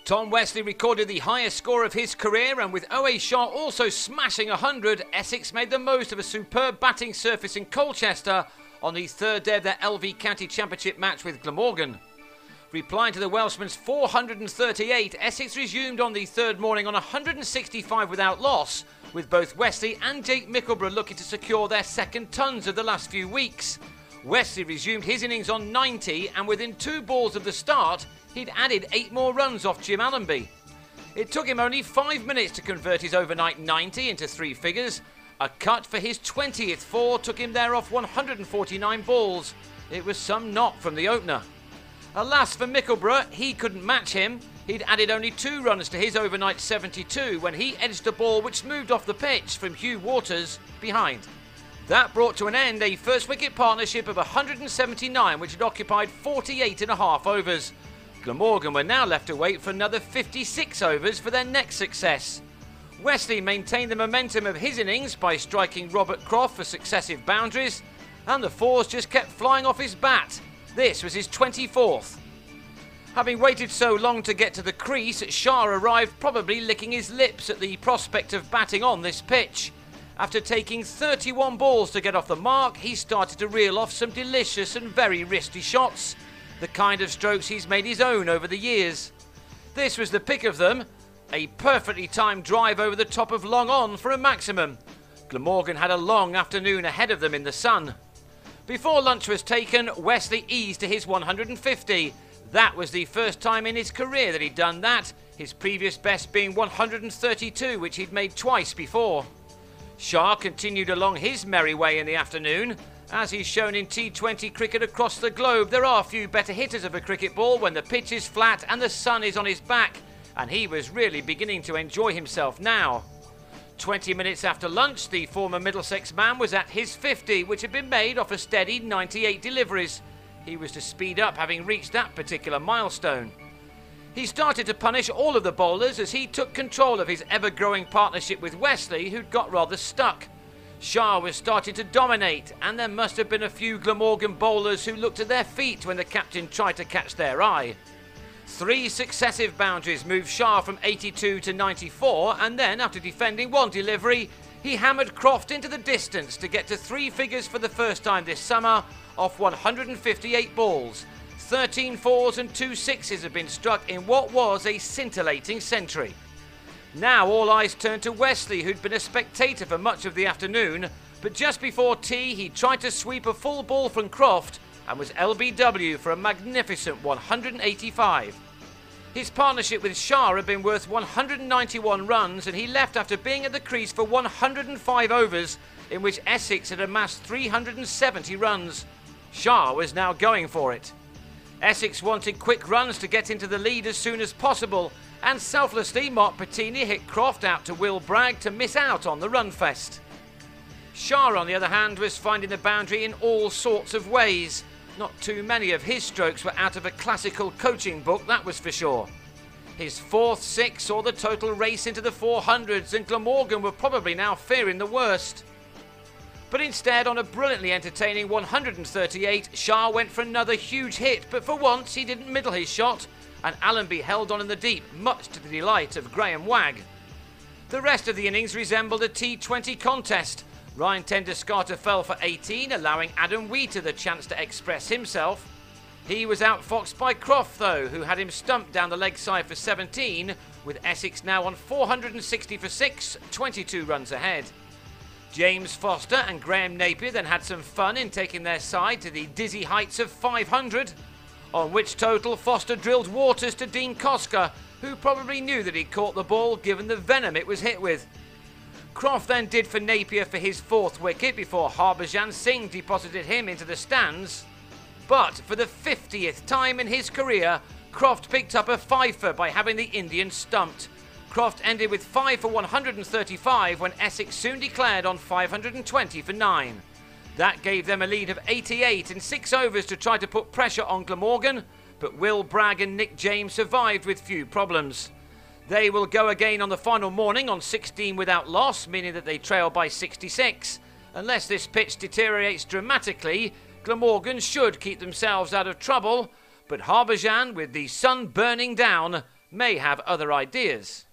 Tom Westley recorded the highest score of his career, and with O.A. Shaw also smashing 100, Essex made the most of a superb batting surface in Colchester on the third day of their LV County Championship match with Glamorgan. Replying to the Welshman's 438, Essex resumed on the third morning on 165 without loss, with both Westley and Jake Mickleborough looking to secure their second tons of the last few weeks. Wesley resumed his innings on 90, and within 2 balls of the start, he'd added 8 more runs off Jim Allenby. It took him only 5 minutes to convert his overnight 90 into 3 figures. A cut for his 20th 4 took him there off 149 balls. It was some knock from the opener. Alas for Mickleborough, he couldn't match him. He'd added only 2 runs to his overnight 72 when he edged a ball which moved off the pitch from Hugh Waters behind. That brought to an end a first wicket partnership of 179 which had occupied 48.5 overs. Glamorgan were now left to wait for another 56 overs for their next success. Westley maintained the momentum of his innings by striking Robert Croft for successive boundaries, and the 4s just kept flying off his bat. This was his 24th. Having waited so long to get to the crease, Shah arrived probably licking his lips at the prospect of batting on this pitch. After taking 31 balls to get off the mark, he started to reel off some delicious and very wristy shots, the kind of strokes he's made his own over the years. This was the pick of them, a perfectly timed drive over the top of long on for a maximum. Glamorgan had a long afternoon ahead of them in the sun. Before lunch was taken, Westley eased to his 150. That was the first time in his career that he'd done that, his previous best being 132, which he'd made twice before. Shah continued along his merry way in the afternoon. As he's shown in T20 cricket across the globe, there are few better hitters of a cricket ball when the pitch is flat and the sun is on his back, and he was really beginning to enjoy himself now. 20 minutes after lunch, the former Middlesex man was at his 50, which had been made off a steady 98 deliveries. He was to speed up, having reached that particular milestone. He started to punish all of the bowlers as he took control of his ever-growing partnership with Westley, who'd got rather stuck. Shah was starting to dominate, and there must have been a few Glamorgan bowlers who looked at their feet when the captain tried to catch their eye. 3 successive boundaries moved Shah from 82 to 94, and then, after defending 1 delivery, he hammered Croft into the distance to get to 3 figures for the first time this summer off 158 balls. 13 4s and 2 6s have been struck in what was a scintillating century. Now all eyes turned to Westley, who'd been a spectator for much of the afternoon, but just before tea he tried to sweep a full ball from Croft and was LBW for a magnificent 185. His partnership with Shah had been worth 191 runs, and he left after being at the crease for 105 overs, in which Essex had amassed 370 runs. Shah was now going for it. Essex wanted quick runs to get into the lead as soon as possible, and selflessly Mark Pettini hit Croft out to Will Bragg to miss out on the run fest. Shah, on the other hand, was finding the boundary in all sorts of ways. Not too many of his strokes were out of a classical coaching book, that was for sure. His 4th 6 saw the total race into the 400s, and Glamorgan were probably now fearing the worst. But instead, on a brilliantly entertaining 138, Shah went for another huge hit, but for once he didn't middle his shot, and Allenby held on in the deep, much to the delight of Graham Wagg. The rest of the innings resembled a T20 contest. Ryan Tenduscarter fell for 18, allowing Adam Wheater the chance to express himself. He was outfoxed by Croft though, who had him stumped down the leg side for 17, with Essex now on 460 for 6, 22 runs ahead. James Foster and Graham Napier then had some fun in taking their side to the dizzy heights of 500, on which total Foster drilled Waters to Dean Koska, who probably knew that he'd caught the ball given the venom it was hit with. Croft then did for Napier for his 4th wicket before Harbhajan Singh deposited him into the stands. But for the 50th time in his career, Croft picked up a fifer by having the Indian stumped. Croft ended with 5 for 135 when Essex soon declared on 520 for 9. That gave them a lead of 88 in 6 overs to try to put pressure on Glamorgan, but Will Bragg and Nick James survived with few problems. They will go again on the final morning on 16 without loss, meaning that they trail by 66. Unless this pitch deteriorates dramatically, Glamorgan should keep themselves out of trouble, but Harbhajan, with the sun burning down, may have other ideas.